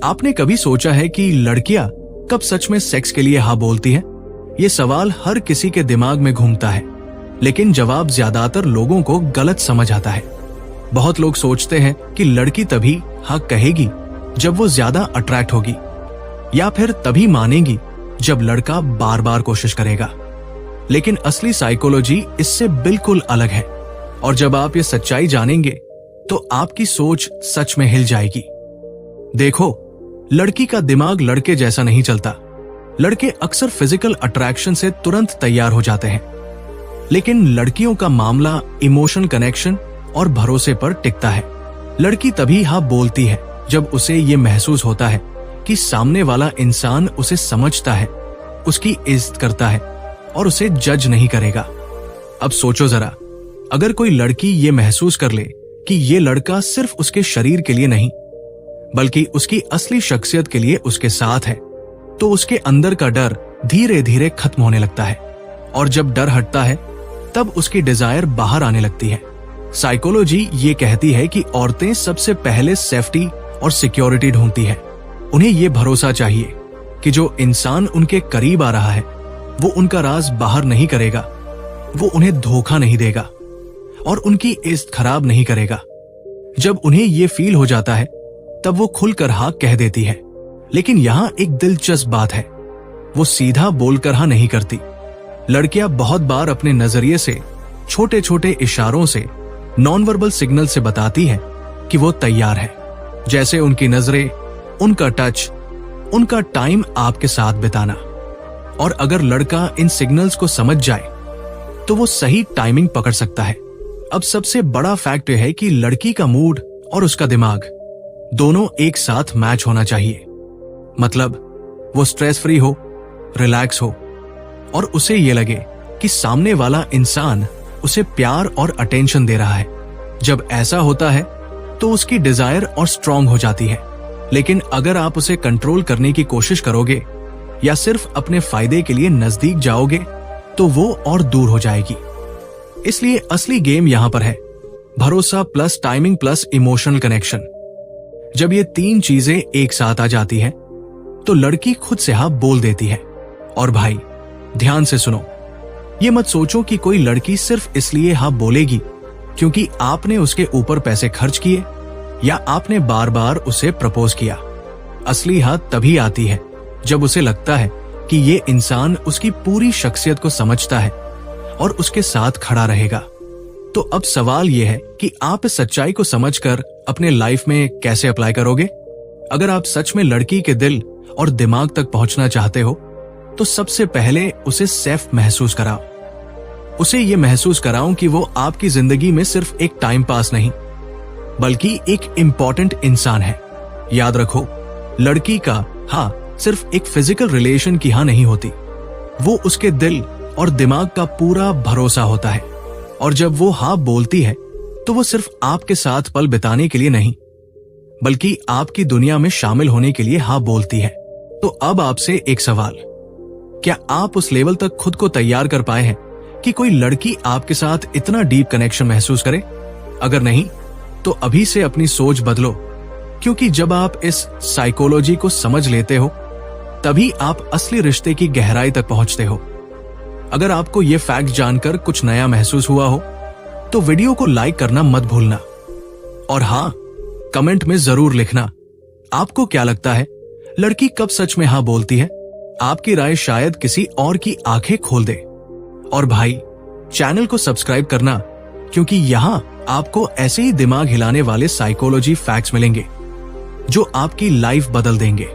आपने कभी सोचा है कि लड़कियां कब सच में सेक्स के लिए हाँ बोलती हैं? ये सवाल हर किसी के दिमाग में घूमता है, लेकिन जवाब ज्यादातर लोगों को गलत समझ आता है। बहुत लोग सोचते हैं कि लड़की तभी हाँ कहेगी जब वो ज्यादा अट्रैक्ट होगी, या फिर तभी मानेगी जब लड़का बार बार कोशिश करेगा। लेकिन असली साइकोलॉजी इससे बिल्कुल अलग है, और जब आप ये सच्चाई जानेंगे तो आपकी सोच सच में हिल जाएगी। देखो, लड़की का दिमाग लड़के जैसा नहीं चलता। लड़के अक्सर फिजिकल अट्रैक्शन से तुरंत तैयार हो जाते हैं, लेकिन लड़कियों का मामला इमोशन कनेक्शन और भरोसे पर टिकता है। लड़की तभी हाँ बोलती है जब उसे ये महसूस होता है कि सामने वाला इंसान उसे समझता है, उसकी इज्जत करता है और उसे जज नहीं करेगा। अब सोचो जरा, अगर कोई लड़की ये महसूस कर ले कि ये लड़का सिर्फ उसके शरीर के लिए नहीं बल्कि उसकी असली शख्सियत के लिए उसके साथ है, तो उसके अंदर का डर धीरे धीरे खत्म होने लगता है, और जब डर हटता है तब उसकी डिजायर बाहर आने लगती है। साइकोलॉजी ये कहती है कि औरतें सबसे पहले सेफ्टी और सिक्योरिटी ढूंढती है। उन्हें ये भरोसा चाहिए कि जो इंसान उनके करीब आ रहा है वो उनका राज बाहर नहीं करेगा, वो उन्हें धोखा नहीं देगा और उनकी इज्जत खराब नहीं करेगा। जब उन्हें ये फील हो जाता है तब वो खुलकर हाँ कह देती है। लेकिन यहाँ एक दिलचस्प बात है, वो सीधा बोलकर हाँ नहीं करती। लड़कियां बहुत बार अपने नजरिए से, छोटे छोटे इशारों से, नॉन वर्बल सिग्नल से बताती हैं कि वो तैयार है, जैसे उनकी नजरें, उनका टच, उनका टाइम आपके साथ बिताना। और अगर लड़का इन सिग्नल्स को समझ जाए तो वो सही टाइमिंग पकड़ सकता है। अब सबसे बड़ा फैक्ट यह है कि लड़की का मूड और उसका दिमाग दोनों एक साथ मैच होना चाहिए। मतलब वो स्ट्रेस फ्री हो, रिलैक्स हो और उसे ये लगे कि सामने वाला इंसान उसे प्यार और अटेंशन दे रहा है। जब ऐसा होता है तो उसकी डिजायर और स्ट्रांग हो जाती है। लेकिन अगर आप उसे कंट्रोल करने की कोशिश करोगे या सिर्फ अपने फायदे के लिए नजदीक जाओगे तो वो और दूर हो जाएगी। इसलिए असली गेम यहां पर है भरोसा plus timing plus emotional connection. जब ये तीन चीजें एक साथ आ जाती हैं तो लड़की खुद से हाँ बोल देती है। और भाई ध्यान से सुनो, ये मत सोचो कि कोई लड़की सिर्फ इसलिए हाँ बोलेगी क्योंकि आपने उसके ऊपर पैसे खर्च किए या आपने बार बार उसे प्रपोज किया। असली हाँ तभी आती है जब उसे लगता है कि ये इंसान उसकी पूरी शख्सियत को समझता है और उसके साथ खड़ा रहेगा। तो अब सवाल यह है कि आप इस सच्चाई को समझकर अपने लाइफ में कैसे अप्लाई करोगे। अगर आप सच में लड़की के दिल और दिमाग तक पहुंचना चाहते हो तो सबसे पहले उसे सेफ महसूस कराओ। उसे ये महसूस कराओ कि वो आपकी जिंदगी में सिर्फ एक टाइम पास नहीं बल्कि एक इम्पॉर्टेंट इंसान है। याद रखो, लड़की का हाँ सिर्फ एक फिजिकल रिलेशन की हाँ नहीं होती, वो उसके दिल और दिमाग का पूरा भरोसा होता है। और जब वो हाँ बोलती है तो वो सिर्फ आपके साथ पल बिताने के लिए नहीं बल्कि आपकी दुनिया में शामिल होने के लिए हाँ बोलती है। तो अब आपसे एक सवाल, क्या आप उस लेवल तक खुद को तैयार कर पाए हैं कि कोई लड़की आपके साथ इतना डीप कनेक्शन महसूस करे? अगर नहीं तो अभी से अपनी सोच बदलो, क्योंकि जब आप इस साइकोलॉजी को समझ लेते हो तभी आप असली रिश्ते की गहराई तक पहुंचते हो। अगर आपको यह फैक्ट जानकर कुछ नया महसूस हुआ हो तो वीडियो को लाइक करना मत भूलना। और हाँ, कमेंट में जरूर लिखना आपको क्या लगता है, लड़की कब सच में हाँ बोलती है? आपकी राय शायद किसी और की आंखें खोल दे। और भाई, चैनल को सब्सक्राइब करना, क्योंकि यहां आपको ऐसे ही दिमाग हिलाने वाले साइकोलॉजी फैक्ट्स मिलेंगे जो आपकी लाइफ बदल देंगे।